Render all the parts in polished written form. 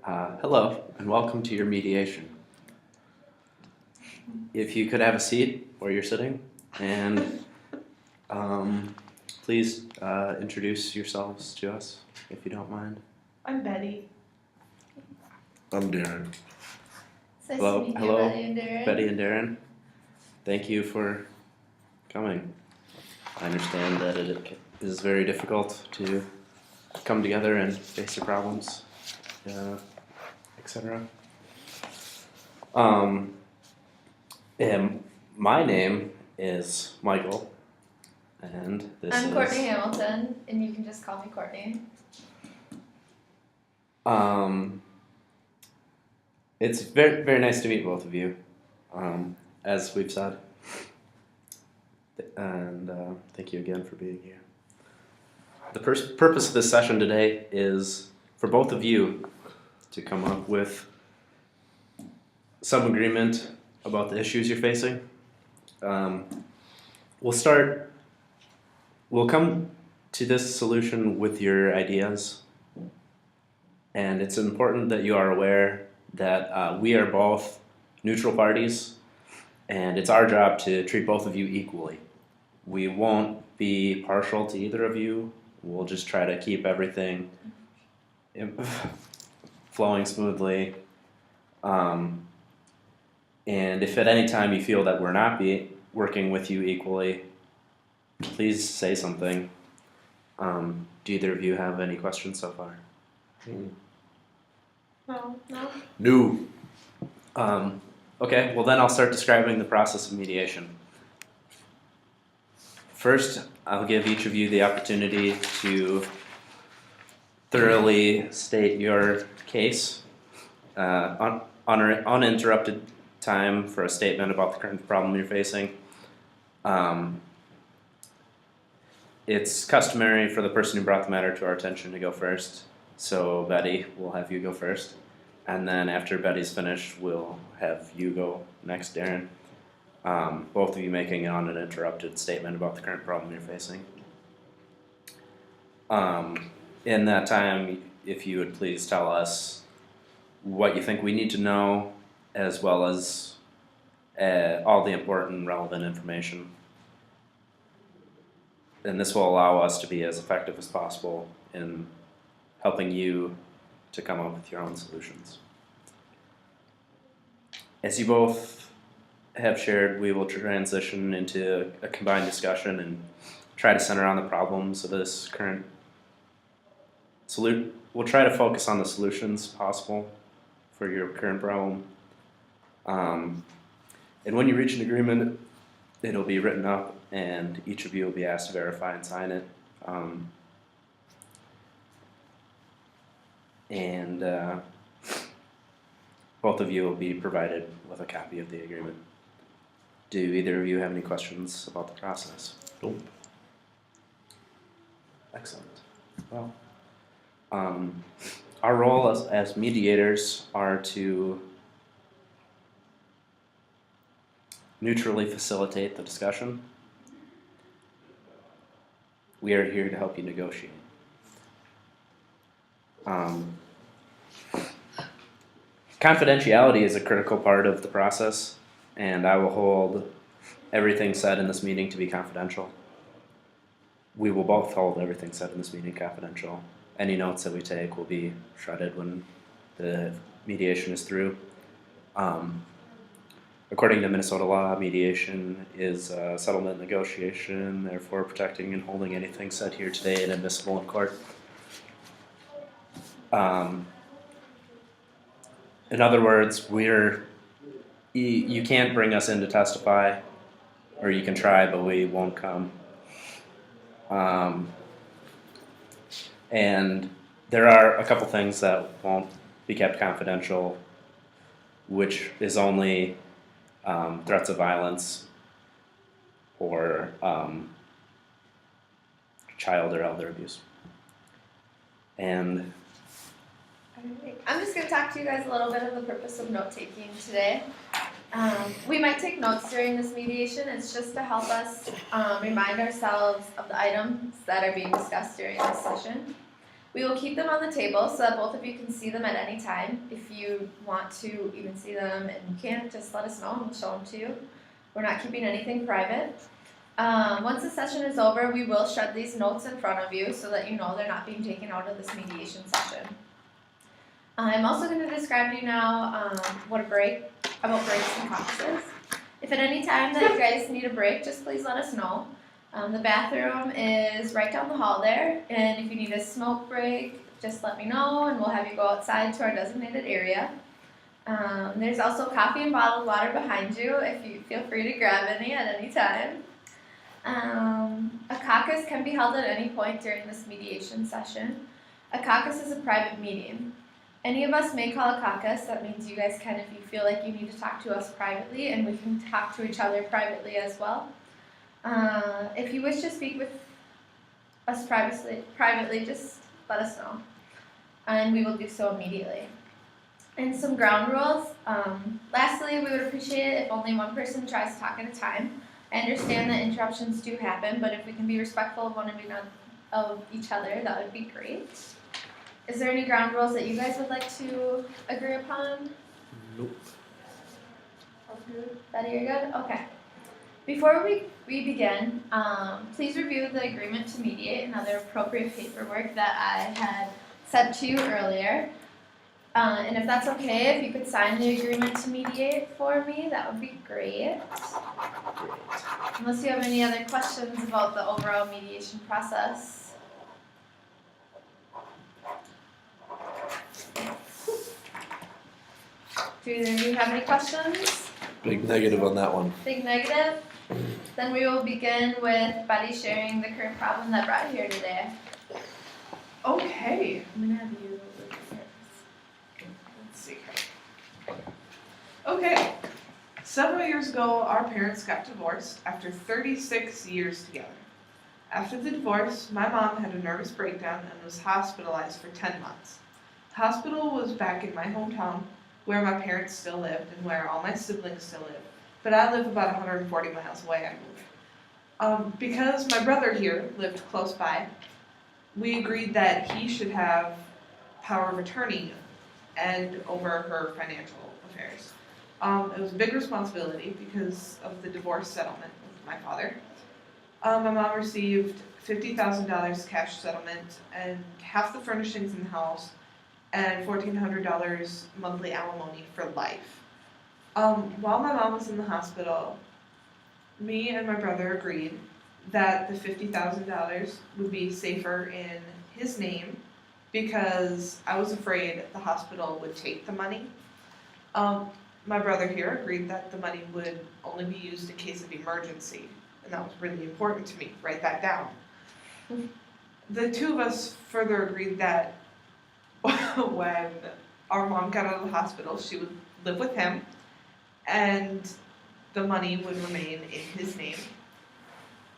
Hello, and welcome to your mediation. If you could have a seat where you're sitting, and please introduce yourselves to us, if you don't mind. I'm Betty. I'm Darren. Hello, Betty and Darren. Betty and Darren. Thank you for coming. I understand that it is very difficult to come together and face your problems, etc. And my name is Michael, and I'm Kortney Hamilton, and you can just call me Kortney. It's very, very nice to meet both of you, as we've said. And thank you again for being here. The purpose of this session today is for both of you to come up with some agreement about the issues you're facing. We'll come to this solution with your ideas, and it's important that you are aware that we are both neutral parties, and it's our job to treat both of you equally. We won't be partial to either of you. We'll just try to keep everything flowing smoothly. And if at any time you feel that we're not working with you equally, please say something. Do either of you have any questions so far? No. Okay, well then I'll start describing the process of mediation. First, I'll give each of you the opportunity to thoroughly state your case, uninterrupted time for a statement about the current problem you're facing. It's customary for the person who brought the matter to our attention to go first. So Betty, we'll have you go first. And then after Betty's finished, we'll have you go next, Darren. Both of you making an uninterrupted statement about the current problem you're facing. In that time, if you would please tell us what you think we need to know, as well as all the important relevant information. And this will allow us to be as effective as possible in helping you to come up with your own solutions. As you both have shared, we will transition into a combined discussion and try to center on the problems of this current solution. We'll try to focus on the solutions possible for your current problem. And when you reach an agreement, it'll be written up and each of you will be asked to verify and sign it. And both of you will be provided with a copy of the agreement. Do either of you have any questions about the process? Nope. Excellent. Well, our role as mediators are to neutrally facilitate the discussion. We are here to help you negotiate. Confidentiality is a critical part of the process, and I will hold everything said in this meeting to be confidential. We will both hold everything said in this meeting confidential. Any notes that we take will be shredded when the mediation is through. According to Minnesota law, mediation is a settlement negotiation, therefore protecting and holding anything said here today inadmissible in court. In other words, you can't bring us in to testify, or you can try, but we won't come. And there are a couple things that won't be kept confidential, which is only threats of violence or child or elder abuse. And I'm just going to talk to you guys a little bit of the purpose of note-taking today. We might take notes during this mediation. It's just to help us remind ourselves of the items that are being discussed during this session. We will keep them on the table so that both of you can see them at any time. If you want to even see them and you can't, just let us know and we'll show them to you. We're not keeping anything private. Once the session is over, we will shred these notes in front of you so that you know they're not being taken out of this mediation session. I'm also going to describe to you now about breaks and caucuses. If at any time that you guys need a break, just please let us know. The bathroom is right down the hall there, and if you need a smoke break, just let me know and we'll have you go outside to our designated area. There's also coffee and bottled water behind you if you feel free to grab any at any time. A caucus can be held at any point during this mediation session. A caucus is a private meeting. Any of us may call a caucus. That means you guys can, if you feel like you need to talk to us privately, and we can talk to each other privately as well. If you wish to speak with us privately, just let us know, and we will do so immediately. And some ground rules. Lastly, we would appreciate it if only one person tries to talk at a time. I understand that interruptions do happen, but if we can be respectful of each other, that would be great. Is there any ground rules that you guys would like to agree upon? Nope. Betty, you're good? Okay. Before we begin, please review the agreement to mediate and other appropriate paperwork that I had sent to you earlier. And if that's okay, if you could sign the agreement to mediate for me, that would be great. Unless you have any other questions about the overall mediation process. Do either of you have any questions? Big negative on that one. Big negative? Then we will begin with Betty sharing the current problem that brought you here today. Okay. I'm gonna have you look at this. Let's see. Okay. Several years ago, our parents got divorced after 36 years together. After the divorce, my mom had a nervous breakdown and was hospitalized for 10 months. The hospital was back in my hometown, where my parents still lived and where all my siblings still live. But I live about 140 miles away, I moved. Because my brother here lived close by, we agreed that he should have power of attorney and over her financial affairs. It was a big responsibility because of the divorce settlement with my father. My mom received $50,000 cash settlement and half the furnishings in the house and $1,400 monthly alimony for life. While my mom was in the hospital, me and my brother agreed that the $50,000 would be safer in his name because I was afraid the hospital would take the money. My brother here agreed that the money would only be used in case of emergency, and that was really important to me. Write that down. The two of us further agreed that when our mom got out of the hospital, she would live with him, and the money would remain in his name.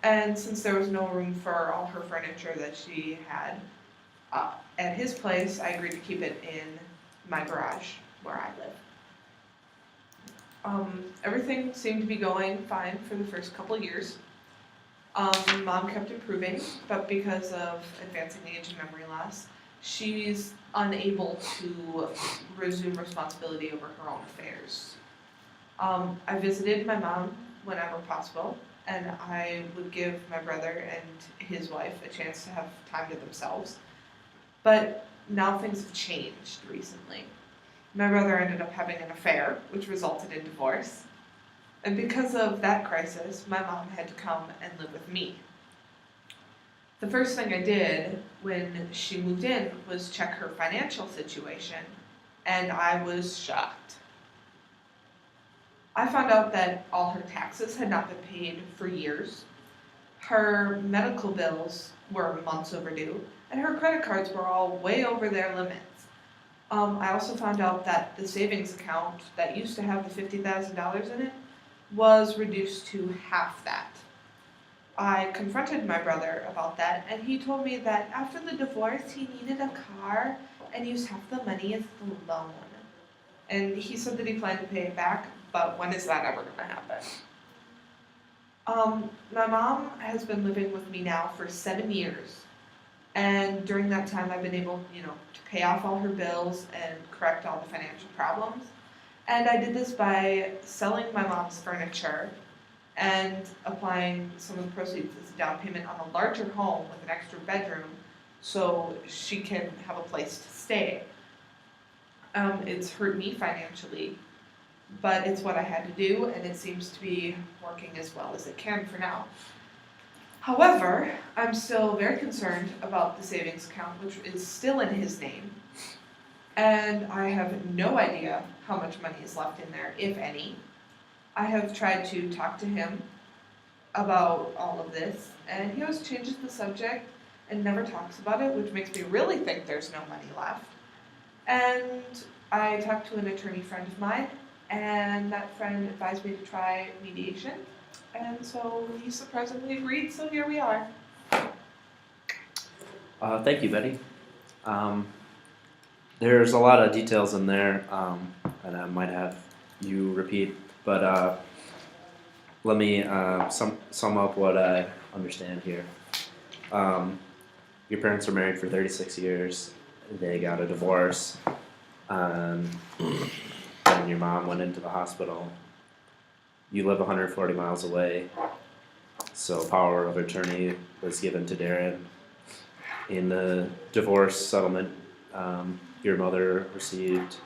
And since there was no room for all her furniture that she had at his place, I agreed to keep it in my garage where I live. Everything seemed to be going fine for the first couple of years. Mom kept improving, but because of advancing age and memory loss, she's unable to resume responsibility over her own affairs. I visited my mom whenever possible, and I would give my brother and his wife a chance to have time to themselves. But now things have changed recently. My brother ended up having an affair, which resulted in divorce. And because of that crisis, my mom had to come and live with me. The first thing I did when she moved in was check her financial situation, and I was shocked. I found out that all her taxes had not been paid for years. Her medical bills were months overdue, and her credit cards were all way over their limits. I also found out that the savings account that used to have the $50,000 in it was reduced to half that. I confronted my brother about that, and he told me that after the divorce he needed a car and used half the money as the loan. And he said that he planned to pay it back, but when is that ever going to happen? My mom has been living with me now for 7 years. And during that time, I've been able, to pay off all her bills and correct all the financial problems. And I did this by selling my mom's furniture and applying some of the proceeds as a down payment on a larger home with an extra bedroom so she can have a place to stay. It's hurt me financially, but it's what I had to do, and it seems to be working as well as it can for now. However, I'm still very concerned about the savings account, which is still in his name, and I have no idea how much money is left in there, if any. I have tried to talk to him about all of this, and he always changes the subject and never talks about it, which makes me really think there's no money left. And I talked to an attorney friend of mine, and that friend advised me to try mediation, and so he surprisingly agreed, so here we are. Thank you, Betty. There's a lot of details in there, and I might have you repeat, but let me sum up what I understand here. Your parents were married for 36 years. They got a divorce, and your mom went into the hospital. You live 140 miles away, so power of attorney was given to Darren. In the divorce settlement, your mother received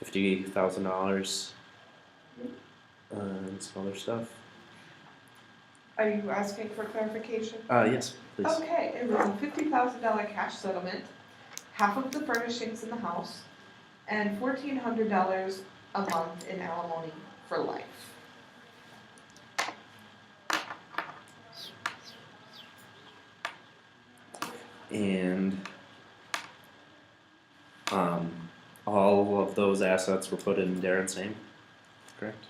$50,000 and some other stuff. Are you asking for clarification? Yes, please. Okay, it was a $50,000 cash settlement, half of the furnishings in the house, and $1,400 a month in alimony for life. And all of those assets were put in Darren's name, correct?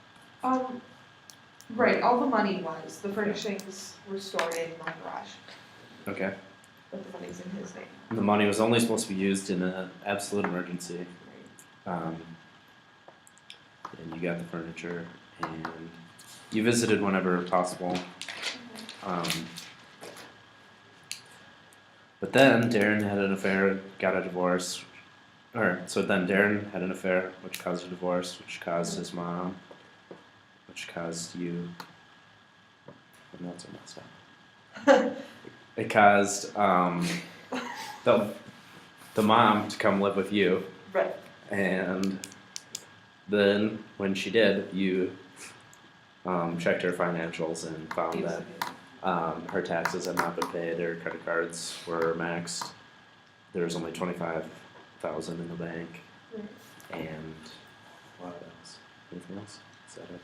Right, all the money was. The furnishings were stored in my garage, Okay. but the money's in his name. The money was only supposed to be used in an absolute emergency. And you got the furniture, and you visited whenever possible. But then Darren had an affair, got a divorce. So then Darren had an affair, which caused a divorce, which caused his mom, which caused you. What notes are messed up? It caused the mom to come live with you. Right. And then when she did, you checked her financials and found that her taxes had not been paid, her credit cards were maxed, there was only $25,000 in the bank, and what else? Anything else? Is that it?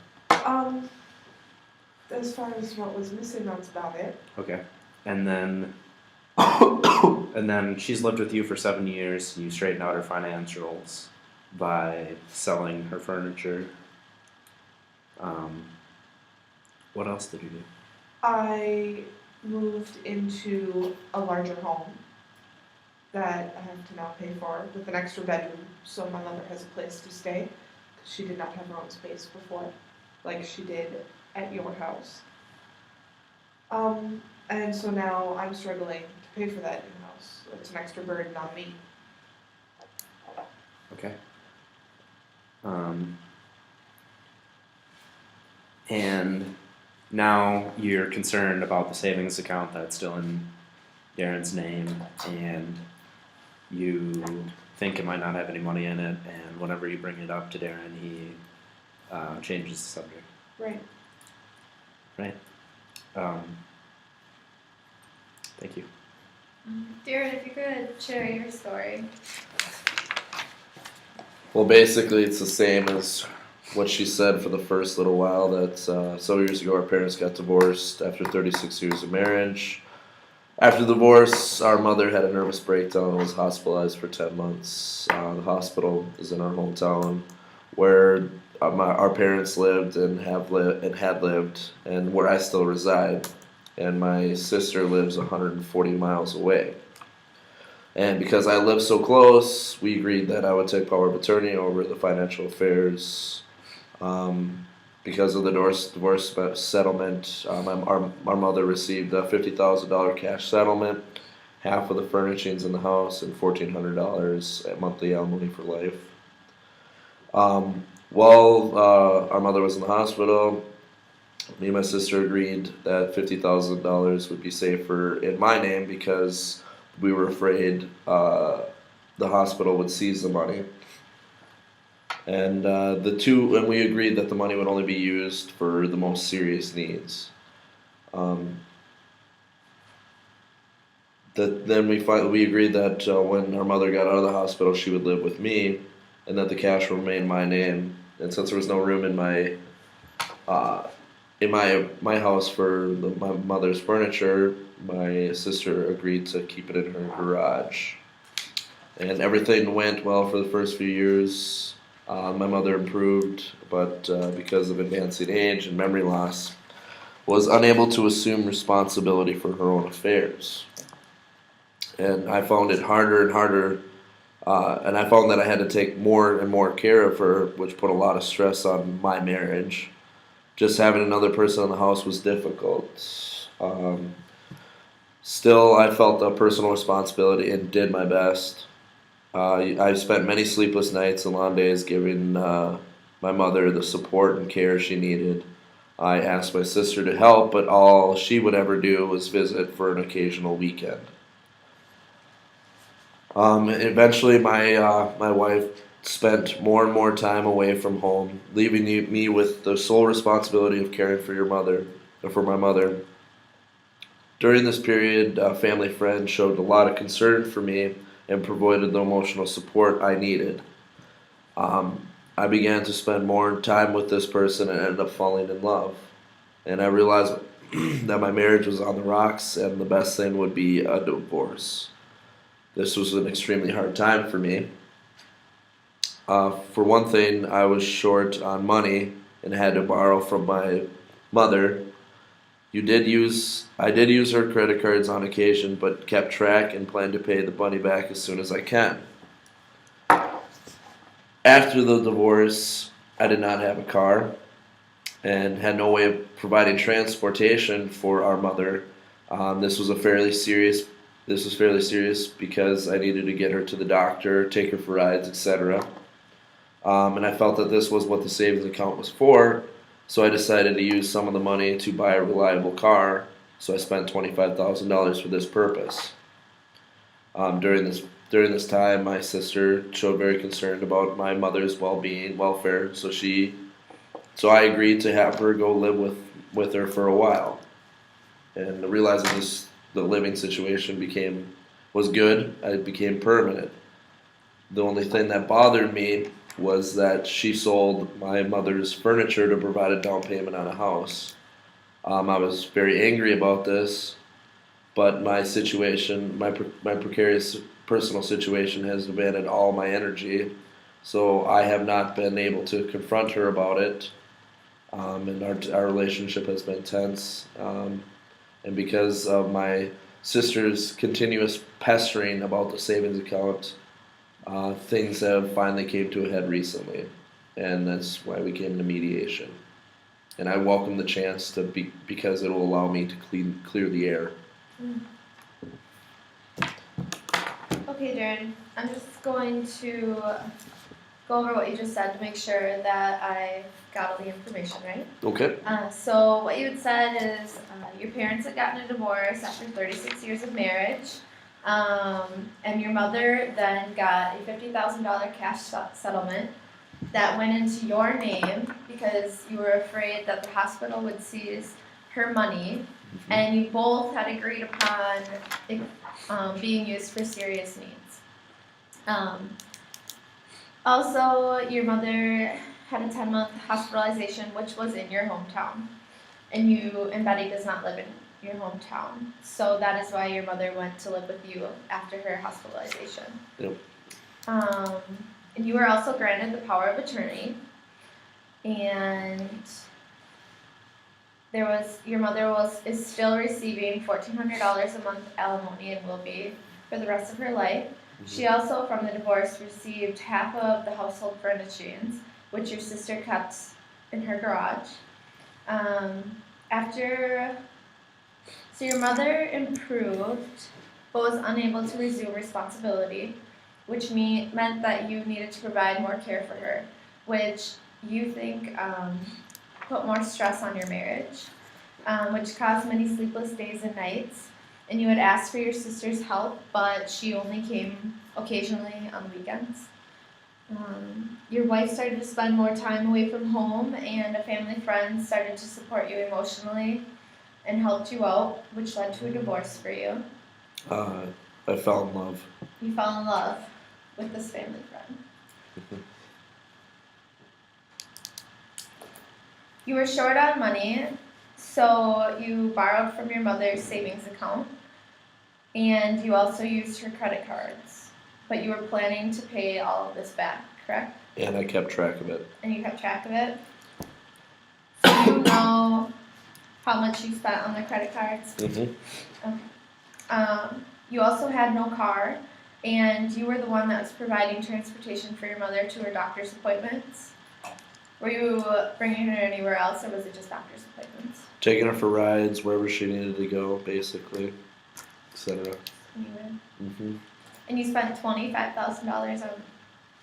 As far as what was missing, that's about it. Okay. And then she's lived with you for 7 years, and you straightened out her financials by selling her furniture. What else did you do? I moved into a larger home that I have to now pay for with an extra bedroom, so my mother has a place to stay, because she did not have her own space before, like she did at your house. And so now I'm struggling to pay for that new house. It's an extra burden on me. Okay. And now you're concerned about the savings account that's still in Darren's name, and you think it might not have any money in it, and whenever you bring it up to Darren, he changes the subject. Right. Right? Thank you. Darren, if you could share your story. Well, basically, it's the same as what she said for the first little while. That several years ago, our parents got divorced after 36 years of marriage. After the divorce, our mother had a nervous breakdown and was hospitalized for 10 months. The hospital is in our hometown, where our parents lived and had lived, and where I still reside. And my sister lives 140 miles away. And because I live so close, we agreed that I would take power of attorney over the financial affairs. Because of the divorce settlement, our mother received a $50,000 cash settlement. half of the furnishings in the house, and $1,400 at monthly alimony for life. While our mother was in the hospital, me and my sister agreed that $50,000 would be safer in my name because we were afraid the hospital would seize the money. And we agreed that the money would only be used for the most serious needs. Then we agreed that when our mother got out of the hospital, she would live with me, and that the cash would remain in my name. And since there was no room in my house for my mother's furniture, my sister agreed to keep it in her garage. And everything went well for the first few years. My mother improved, but because of advancing age and memory loss, was unable to assume responsibility for her own affairs. And I found it harder and harder, and I found that I had to take more and more care of her, which put a lot of stress on my marriage. Just having another person in the house was difficult. Still, I felt a personal responsibility and did my best. I spent many sleepless nights and long days giving my mother the support and care she needed. I asked my sister to help, but all she would ever do was visit for an occasional weekend. Eventually, my wife spent more and more time away from home, leaving me with the sole responsibility of caring for my mother. During this period, family friends showed a lot of concern for me and provided the emotional support I needed. I began to spend more time with this person and ended up falling in love. And I realized that my marriage was on the rocks and the best thing would be a divorce. This was an extremely hard time for me. For one thing, I was short on money and had to borrow from my mother. I did use her credit cards on occasion, but kept track and planned to pay the money back as soon as I can. After the divorce, I did not have a car and had no way of providing transportation for our mother. This was fairly serious because I needed to get her to the doctor, take her for rides, etc. And I felt that this was what the savings account was for, so I decided to use some of the money to buy a reliable car. So I spent $25,000 for this purpose. During this time, my sister showed very concerned about my mother's welfare. So I agreed to have her go live with her for a while. And realizing the living situation was good, it became permanent. The only thing that bothered me was that she sold my mother's furniture to provide a down payment on a house. I was very angry about this, but my precarious personal situation has demanded all my energy, so I have not been able to confront her about it, and our relationship has been tense, and because of my sister's continuous pestering about the savings account, things have finally came to a head recently, and that's why we came to mediation. And I welcome the chance because it will allow me to clear the air. Okay, Darren, I'm just going to go over what you just said to make sure that I got all the information right. Okay. So what you had said is your parents had gotten a divorce after 36 years of marriage, and your mother then got a $50,000 cash settlement that went into your name because you were afraid that the hospital would seize her money, and you both had agreed upon it being used for serious needs. Also, your mother had a 10-month hospitalization, which was in your hometown, and Betty does not live in your hometown, so that is why your mother went to live with you after her hospitalization. Yep. And you were also granted the power of attorney, and your mother is still receiving $1,400 a month alimony and will be for the rest of her life. She also, from the divorce, received half of the household furnishings, which your sister kept in her garage. So your mother improved but was unable to resume responsibility, which meant that you needed to provide more care for her, which you think put more stress on your marriage, which caused many sleepless days and nights. And you had asked for your sister's help, but she only came occasionally on the weekends. Your wife started to spend more time away from home, and a family friend started to support you emotionally and helped you out, which led to a divorce for you. I fell in love. You fell in love with this family friend. You were short on money, so you borrowed from your mother's savings account, and you also used her credit cards. But you were planning to pay all of this back, correct? And I kept track of it. And you kept track of it? So you know how much you spent on the credit cards? Mm-hmm. Okay. You also had no car, and you were the one that was providing transportation for your mother to her doctor's appointments. Were you bringing her anywhere else, or was it just doctor's appointments? Taking her for rides wherever she needed to go, basically, etc. Mm-hmm. And you spent $25,000 on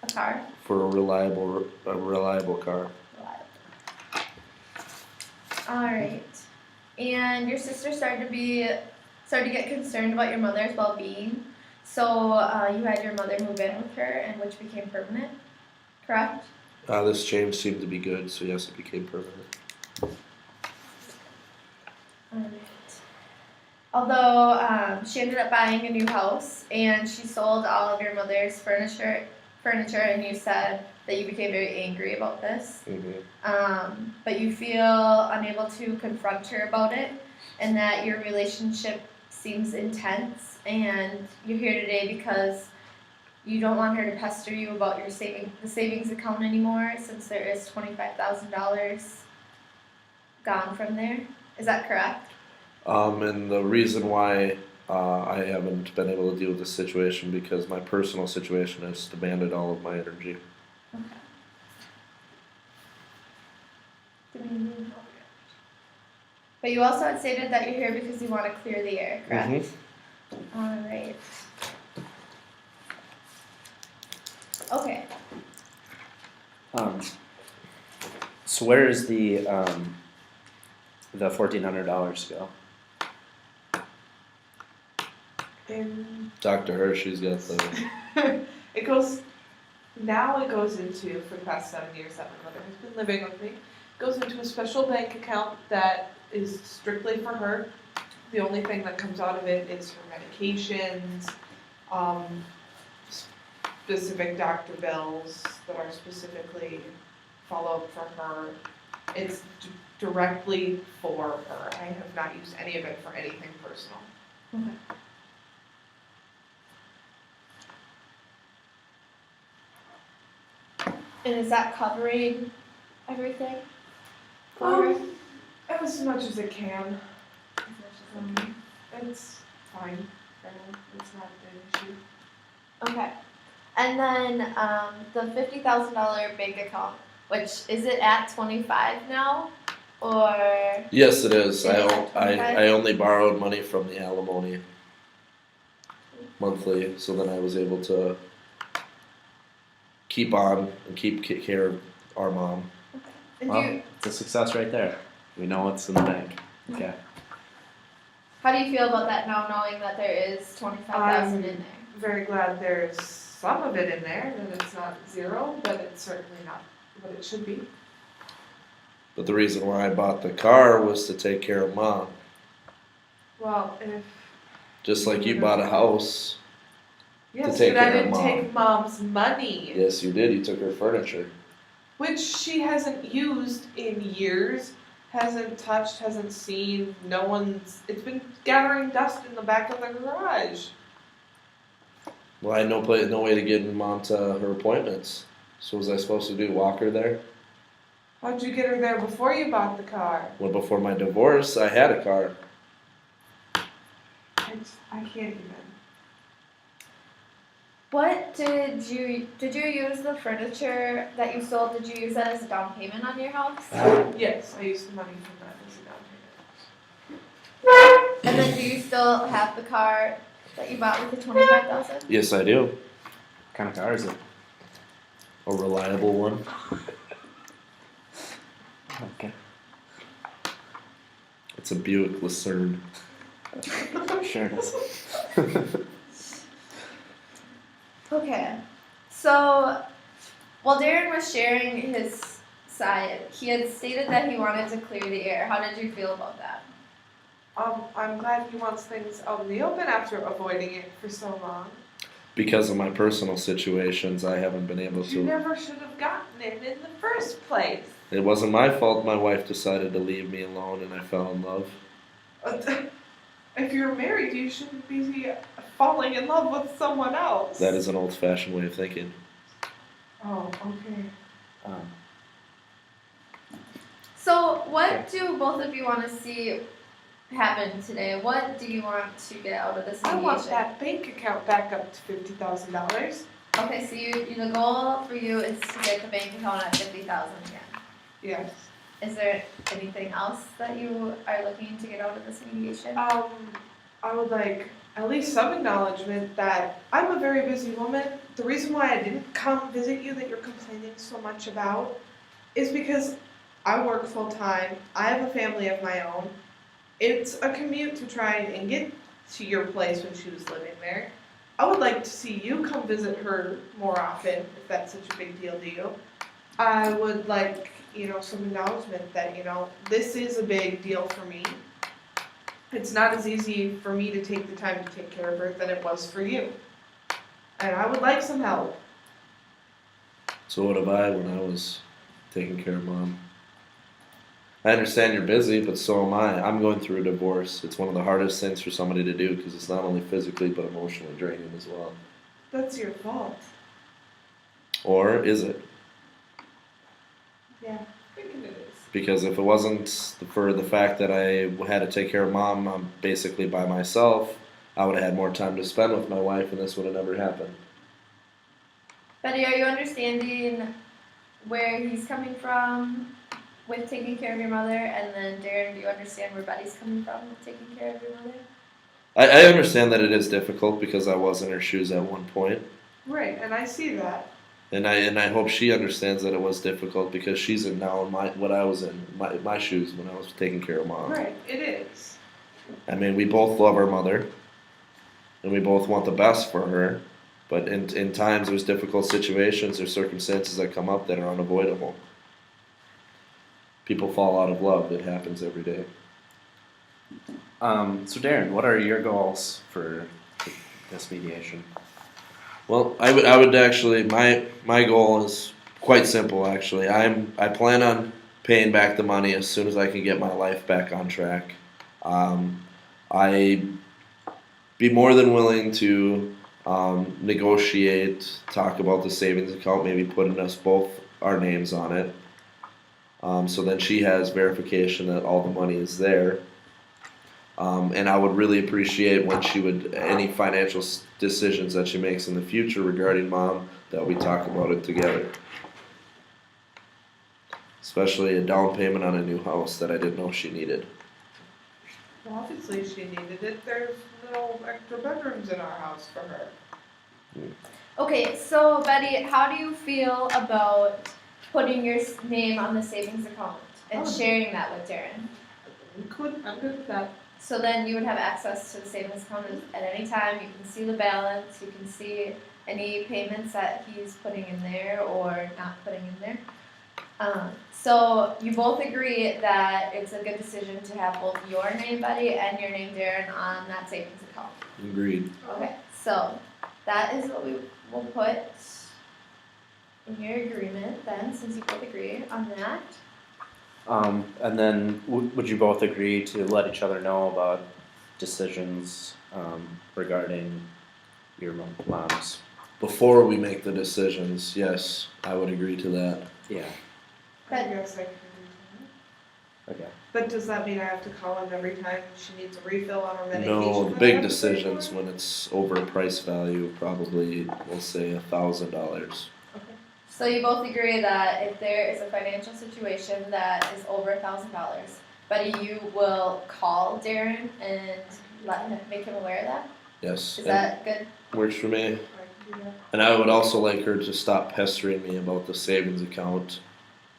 a car? For a reliable car. Alright. And your sister started to get concerned about your mother's well-being. So you had your mother move in with her, and which became permanent, correct? This change seemed to be good, so yes, it became permanent. Alright. Although she ended up buying a new house, and she sold all of your mother's furniture, and you said that you became very angry about this. Mm-hmm. But you feel unable to confront her about it, and that your relationship seems intense, and you're here today because you don't want her to pester you about your the savings account anymore, since there is $25,000 gone from there. Is that correct? And the reason why I haven't been able to deal with this situation because my personal situation has demanded all of my energy. Okay. But you also had stated that you're here because you want to clear the air, correct? Mm-hmm. All right. Okay. So where is the $1,400 go? And Dr. Hershey's got the. it goes into, for the past 7 years that my mother has been living with me, goes into a special bank account that is strictly for her. The only thing that comes out of it is her medications, specific doctor bills that are specifically followed for her. It's directly for her. I have not used any of it for anything personal. Okay. And is that covering everything? As much as it can. It's fine. It's not an issue. Okay. And then the $50,000 bank account, which is it at 25 now, or? Yes, it is. Is it at 25? I only borrowed money from the alimony monthly, so then I was able to keep on and keep care of our mom. And Well, it's a success right there. We know what's in the bank. Okay. how do you feel about that now, knowing that there is 25,000 in there? Very glad there's some of it in there, that it's not zero, but it's certainly not what it should be. But the reason why I bought the car was to take care of mom. Well, if Just like you bought a house. yes, take but I care of didn't mom. take mom's money, Yes, you did. You took her furniture. which she hasn't used in years, hasn't touched, hasn't seen. It's been gathering dust in the back of the garage. Well, I had no way to get mom to her appointments. So what was I supposed to do? Walk her there? How'd you get her there before you bought the car? Well, before my divorce, I had a car. I can't even. What did you use the furniture that you sold? Did you use that as a down payment on your house? Yes, I used the money from that as a down payment. And then do you still have the car that you bought with the 25,000? Yes, I do. What kind of car is it? A reliable one. Okay. It's a Buick Lucerne. Sure it is. Okay, so while Darren was sharing his side, he had stated that he wanted to clear the air. How did you feel about that? I'm glad he wants things out in the open after avoiding it for so long. Because of my personal situations, I haven't been able You to. never should have gotten it in the first place. It wasn't my fault my wife decided to leave me alone and I fell in love. If you're married, you shouldn't be falling in love with someone else. That is an old fashioned way of thinking. Oh, okay. Um, So, what do both of you want to see happen today? What do you want to get out of this I mediation? want that bank account back up to $50,000. Okay, so the goal for you is to get the bank account at 50,000 again. Yes. Is there anything else that you are looking to get out of this mediation? I would like at least some acknowledgement that I'm a very busy woman. The reason why I didn't come visit you that you're complaining so much about is because I work full time. I have a family of my own. It's a commute to try and get to your place when she was living there. I would like to see you come visit her more often if that's such a big deal to you. I would like, some acknowledgement that, this is a big deal for me. It's not as easy for me to take the time to take care of her than it was for you. And I would like some help. So what have I when I was taking care of Mom? I understand you're busy, but so am I. I'm going through a divorce. It's one of the hardest things for somebody to do because it's not only physically but emotionally draining as well. That's your fault. Or is it? Yeah, I think it is. Because if it wasn't for the fact that I had to take care of Mom basically by myself, I would have had more time to spend with my wife and this would have never happened. Betty, are you understanding where he's coming from with taking care of your mother? And then Darren, do you understand where Betty's coming from with taking care of your mother? I understand that it is difficult because I was in her shoes at one point. Right, and I see that. And I hope she understands that it was difficult because she's in now in what I was in my shoes when I was taking care of Mom. Right, it is. I mean, we both love our mother, and we both want the best for her. But in times there's difficult situations or circumstances that come up that are unavoidable. People fall out of love. It happens every day. So Darren, what are your goals for this mediation? Well, I would actually my goal is quite simple actually. I plan on paying back the money as soon as I can get my life back on track. I be more than willing to negotiate, talk about the savings account, maybe putting us both our names on it. So then she has verification that all the money is there. And I would really appreciate when she would, any financial decisions that she makes in the future regarding Mom, that we talk about it together. Especially a down payment on a new house that I didn't know she needed. Well, obviously she needed it. There's no extra bedrooms in our house for her. Okay, so Betty, how do you feel about putting your name on the savings account and sharing that with Darren? I'm good with that. So then you would have access to the savings account at any time. You can see the balance. You can see any payments that he's putting in there or not putting in there. So you both agree that it's a good decision to have both your name, Betty, and your name, Darren, on that savings account. Agreed. Okay, so that is what we will put in your agreement then, since you both agree on that. And then would you both agree to let each other know about decisions regarding your mom's? Before we make the decisions, yes, I would agree to that. Yeah. I guess I can do that. Okay. But does that mean I have to call in every time she needs a refill on her medication? No, the that I big have to pay decisions for? when it's over a price value, probably we'll say $1,000. Okay. So you both agree that if there is a financial situation that is over $1,000, Betty, you will call Darren and make him aware of that? Yes. Is that good? Works for me. I can do that. And I would also like her to stop pestering me about the savings account.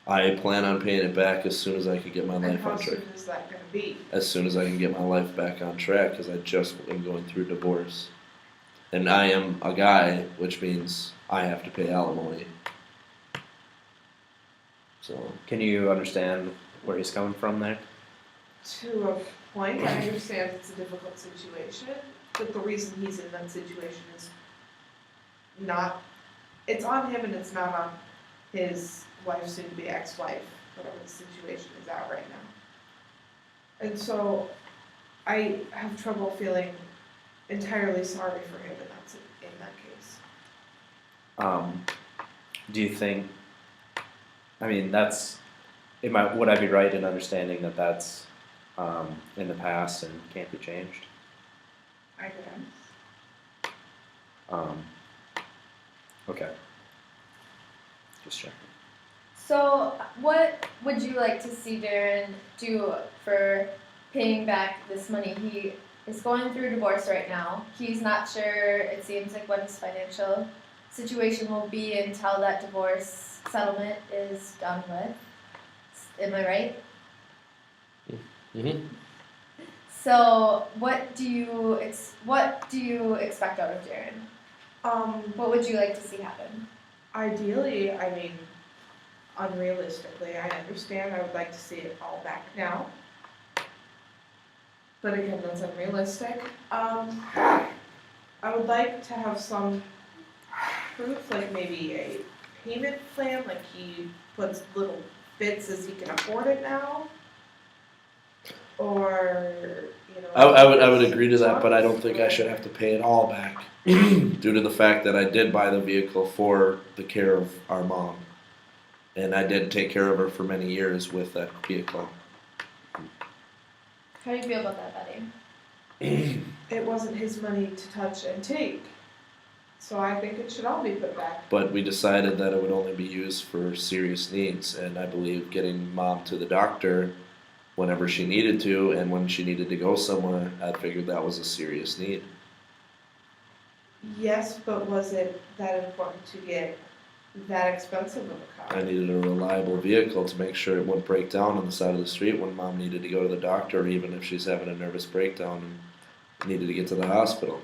I plan on paying it back as soon as I can get my And life how on track. soon is that gonna be? As soon as I can get my life back on track, because I just am going through divorce. And I am a guy, which means I have to pay alimony. So, Can you understand where he's coming from there? To a point, I understand it's a difficult situation, but the reason he's in that situation is not, it's on him and it's not on his wife, soon to be ex-wife, whatever the situation is at right now. And so I have trouble feeling entirely sorry for him in that case. Do you think? I mean, would I be right in understanding that that's in the past and can't be changed? I guess. Okay. Just checking. So, what would you like to see Darren do for paying back this money? He is going through divorce right now. He's not sure, it seems like, what his financial situation will be until that divorce settlement is done with. Am I right? mhm. So, what do you expect out of Darren? What would you like to see happen? Ideally, I mean, unrealistically, I understand, I would like to see it all back now. But again, that's unrealistic. I would like to have some proof, like maybe a payment plan, like he puts little bits as he can afford it now. Or, you know. I would agree to that, but I don't think I should have to pay it all back due to the fact that I did buy the vehicle for the care of our mom. And I did take care of her for many years with that vehicle. How do you feel about that, Betty? It wasn't his money to touch and take. So I think it should all be put back. But we decided that it would only be used for serious needs, and I believe getting mom to the doctor whenever she needed to and when she needed to go somewhere, I figured that was a serious need. Yes, but was it that important to get that expensive of a car? I needed a reliable vehicle to make sure it wouldn't break down on the side of the street when mom needed to go to the doctor, or even if she's having a nervous breakdown and needed to get to the hospital.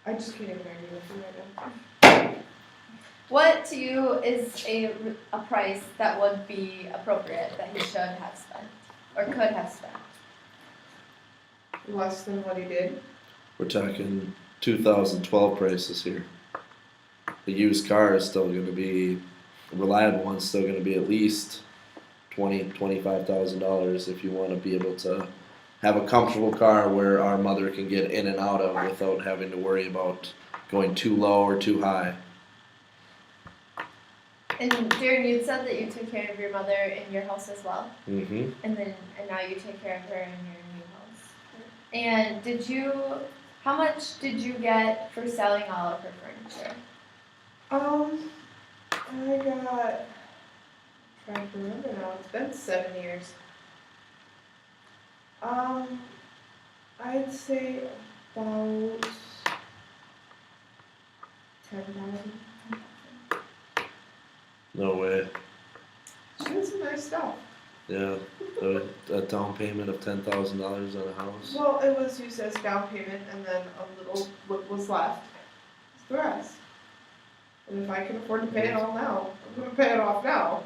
I just can't even argue with you right now. What to you is a price that would be appropriate that he should have spent or could have spent? Less than what he did. We're talking 2012 prices here. The used car is still going to be, a reliable one's still going to be at least $25,000 if you want to be able to have a comfortable car where our mother can get in and out of without having to worry about going too low or too high. And Darren, you said that you took care of your mother in your house as well, Mm-hmm. and now you take care of her in your new house. And how much did you get for selling all of her furniture? I got, I'm trying to remember now, it's been 7 years. I'd say about 10,000. No way. She had some nice stuff. Yeah, a down payment of $10,000 on a house. Well, it was used as down payment and then a little, what was left is the rest. And if I can afford to pay it all now, I'm gonna pay it off now.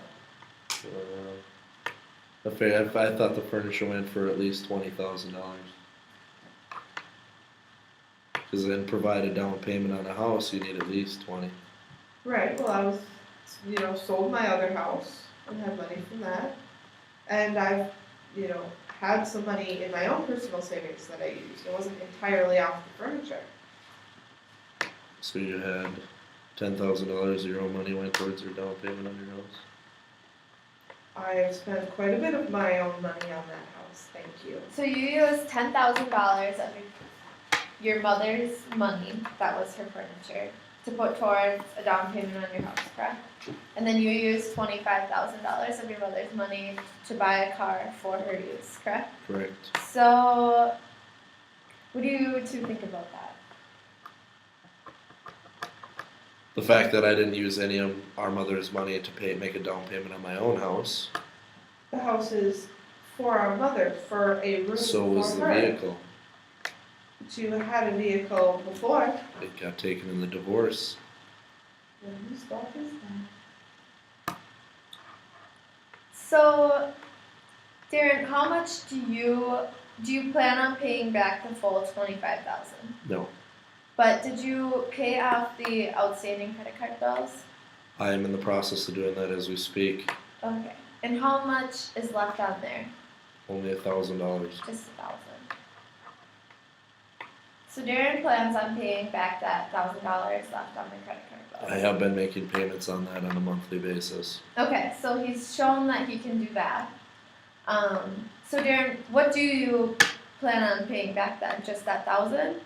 I thought the furniture went for at least $20,000. Because then provide a down payment on a house, you need at least 20. Right, well, I was, sold my other house and had money from that. And I've, had some money in my own personal savings that I used. It wasn't entirely off the furniture. So you had $10,000 of your own money went towards your down payment on your house. I have spent quite a bit of my own money on that house, thank you. So you used $10,000 of your mother's money, that was her furniture, to put towards a down payment on your house, correct? And then you used $25,000 of your mother's money to buy a car for her use, correct? Correct. So, what do you two think about that? The fact that I didn't use any of our mother's money to make a down payment on my own house, The house is for our mother, for a room so was for the her. vehicle. But you had a vehicle before. It got taken in the divorce. Then whose fault is that? So, Darren, how much do you plan on paying back the full $25,000? No. But did you pay off the outstanding credit card bills? I am in the process of doing that as we speak. Okay. And how much is left on there? Only $1,000. Just $1,000. So Darren plans on paying back that $1,000 left on the credit card bill. I have been making payments on that on a monthly basis. Okay, so he's shown that he can do that. So Darren, what do you plan on paying back then? Just that $1,000,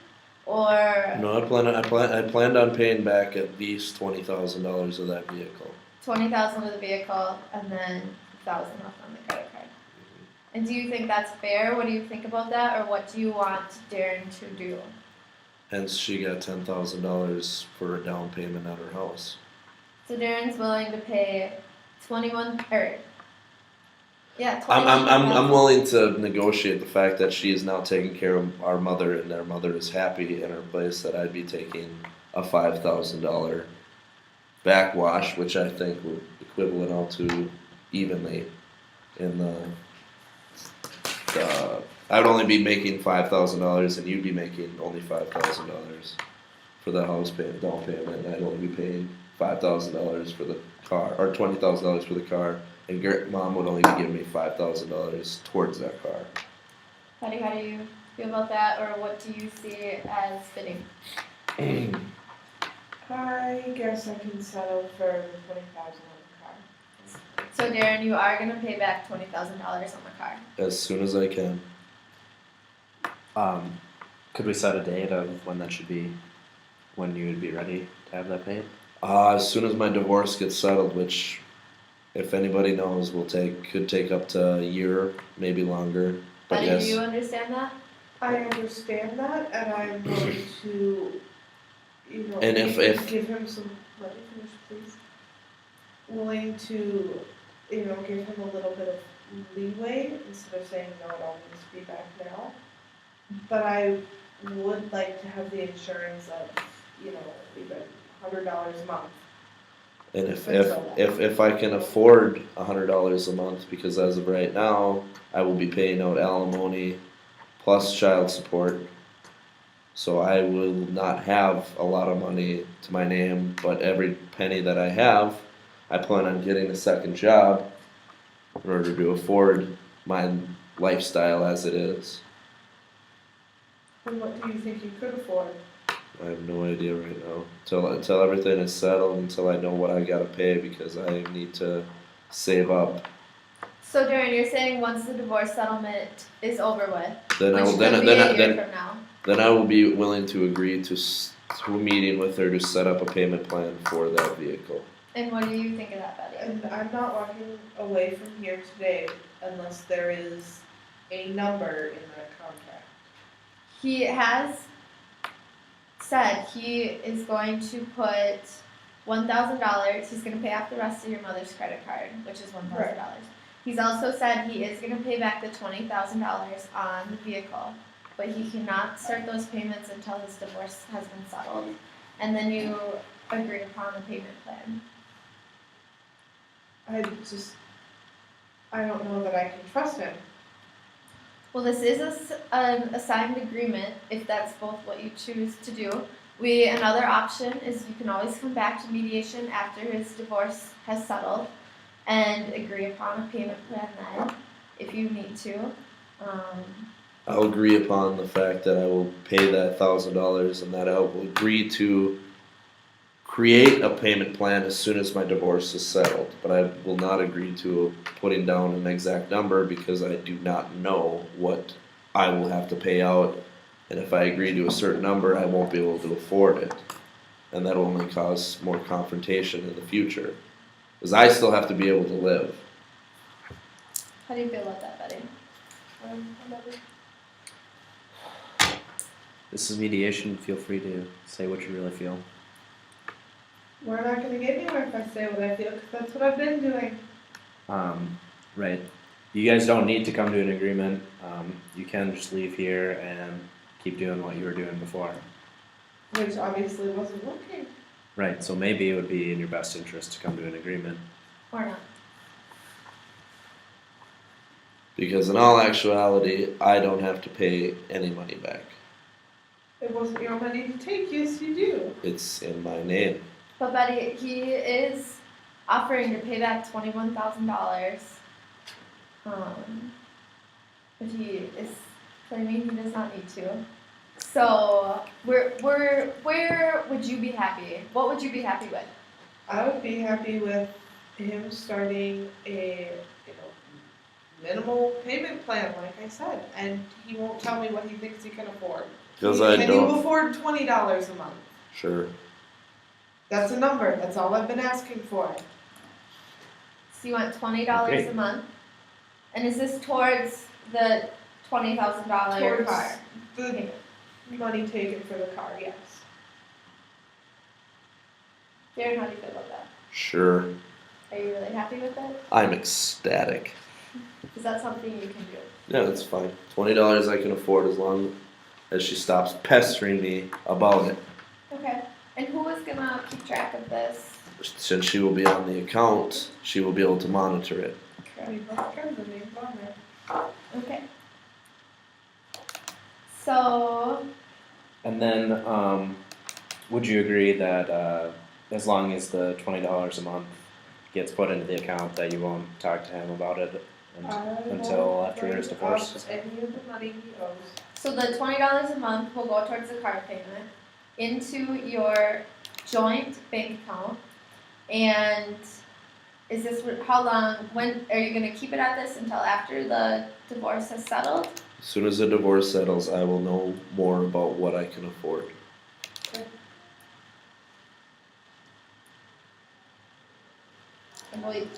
or No, I planned on paying back at least $20,000 of that vehicle. $20,000 of the vehicle, and then $1,000 left on the credit card? And do you think that's fair? What do you think about that, or what do you want Darren to do? Hence, she got $10,000 for a down payment on her house. So Darren's willing to pay $21,000. I'm willing to negotiate the fact that she is now taking care of our mother and our mother is happy in her place, that I'd be taking a $5,000 backwash, which I think would equivalent out to evenly in the I would only be making $5,000 and you'd be making only $5,000 for the house payment, down payment, and I'd only be paying $5,000 for the car, or $20,000 for the car, and Mom would only be giving me $5,000 towards that car. Patty, how do you feel about that, or what do you see as fitting? I guess I can settle for the $20,000 on the car. So Darren, you are gonna pay back $20,000 on the car. As soon as I can. Could we set a date of when that should be, when you would be ready to have that paid? As soon as my divorce gets settled, which, if anybody knows, could take up to a year, maybe longer. But Patty, yes, do you understand that? I understand that, and I'm going to, And if- give him some. Let me finish, please. Willing to, give him a little bit of leeway instead of saying no, it all needs to be back now. But I would like to have the insurance of, even $100 a month. and if I can afford $100 a month, because as of right now, I will be paying out alimony plus child support. So I will not have a lot of money to my name, but every penny that I have, I plan on getting a second job in order to afford my lifestyle as it is. And what do you think you could afford? I have no idea right now. Until everything is settled, until I know what I gotta pay, because I need to save up. So Darren, you're saying once the divorce settlement is over with, Then I which will could be a year from now. then I will be willing to agree to a meeting with her to set up a payment plan for that vehicle. And what do you think of that, Betty? And I'm not walking away from here today unless there is a number in that contract. He has said he is going to put $1,000. He's going to pay off the rest of your mother's credit card, which is $1,000. Right. He's also said he is going to pay back the $20,000 on the vehicle, but he cannot start those payments until his divorce has been settled, and then you agree upon a payment plan. I don't know that I can trust him. Well, this is a signed agreement, if that's both what you choose to do. Another option is you can always come back to mediation after his divorce has settled and agree upon a payment plan then, if you need to. I'll agree upon the fact that I will pay that $1,000 and that I will agree to create a payment plan as soon as my divorce is settled. But I will not agree to putting down an exact number, because I do not know what I will have to pay out. And if I agree to a certain number, I won't be able to afford it. and that'll only cause more confrontation in the future. Because I still have to be able to live. How do you feel about that, Betty? This is mediation. Feel free to say what you really feel. We're not gonna get anywhere if I say what I feel, because that's what I've been doing. Right. You guys don't need to come to an agreement. You can just leave here and keep doing what you were doing before. Which obviously wasn't working. Right. So maybe it would be in your best interest to come to an agreement. Or not? Because in all actuality, I don't have to pay any money back. It wasn't your money to take, yes you do. It's in my name. But Betty, he is offering to pay back $21,000. But he is claiming he does not need to. So where would you be happy? What would you be happy with? I would be happy with him starting a, minimal payment plan, like I said, and he won't tell me what he thinks he can afford. Because I Can you don't. afford $20 a month? Sure. That's a number, that's all I've been asking for. So you want $20 Great. a month? And is this towards the $20,000 Towards car the payment? money taken for the car, yes. Darren, how do you feel about that? Sure. Are you really happy with it? I'm ecstatic. Is that something you can do? Yeah, that's fine. $20 I can afford as long as she stops pestering me about it. Okay. And who is gonna keep track of this? Since she will be on the account, she will be able to monitor it. We both got the names on there. Okay. So, And then, would you agree that as long as the $20 a month gets put into the account, that you won't talk to him about it until after his divorce? Any of the money he owes. so the $20 a month will go towards the car payment into your joint bank account. And is this how long? When are you gonna keep it at this until after the divorce has settled? As soon as the divorce settles, I will know more about what I can afford.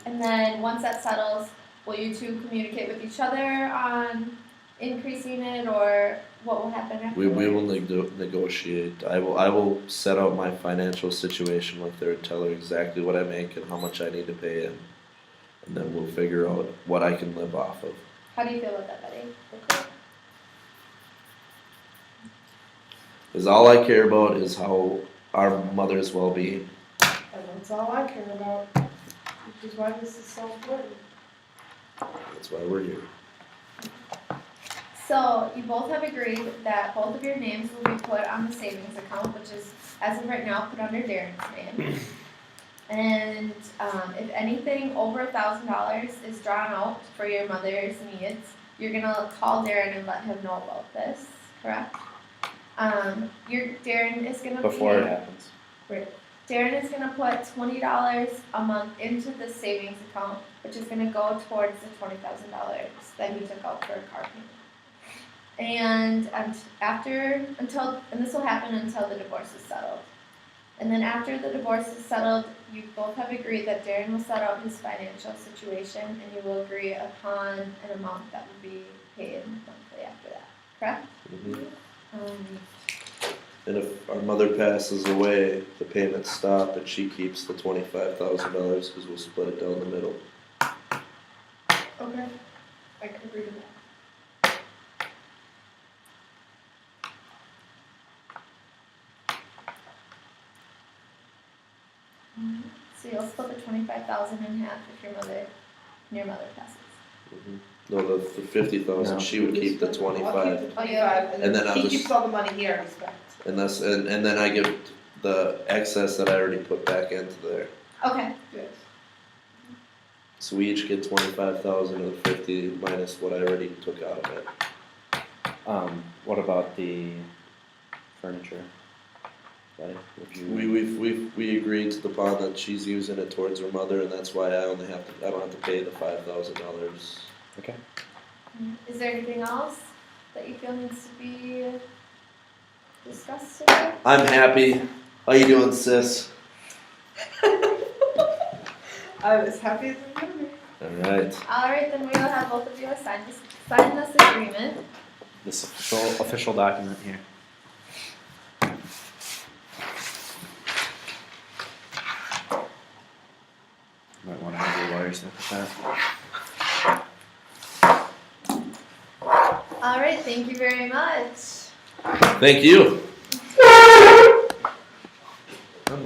And then once that settles, will you two communicate with each other on increasing it, or what will happen afterwards? We will negotiate. I will set out my financial situation with her, tell her exactly what I make and how much I need to pay in, and then we'll figure out what I can live off of. How do you feel about that, Betty? Because all I care about is how our mother's well-being. And that's all I care about, which is why this is so important. That's why we're here. So you both have agreed that both of your names will be put on the savings account, which is, as of right now, put under Darren's name. And if anything over $1,000 is drawn out for your mother's needs, you're gonna call Darren and let him know about this, correct? Darren is gonna Before it pay, happens. Darren is gonna put $20 a month into the savings account, which is gonna go towards the $20,000 that he took out for a car payment. And and this will happen until the divorce is settled. And then after the divorce is settled, you both have agreed that Darren will set out his financial situation, and you will agree upon an amount that will be paid monthly after that, correct? And if our mother passes away, the payments stop and she keeps the $25,000 because we'll split it down the middle. Okay, I can agree to that. So you'll split the $25,000 in half if your mother passes. No, the 50,000. No. She would keep the I'll 25, keep the 25, and And then then I'll he just- keeps all the money he already spent. and then I give the excess that I already put back into there. Okay. Yes. So we each get 25,000 of the 50 minus what I already took out of it. What about the furniture? Right? We agreed to the bond that she's using it towards her mother, and that's why I don't have to pay the $5,000. Okay. Is there anything else that you feel needs to be discussed today? I'm happy How you doing, sis? I was happy as a baby. Alright. Alright, then we will have both of you sign this agreement. This official document here. Might want to have your lawyers look at that. Alright, thank you very much. Thank you.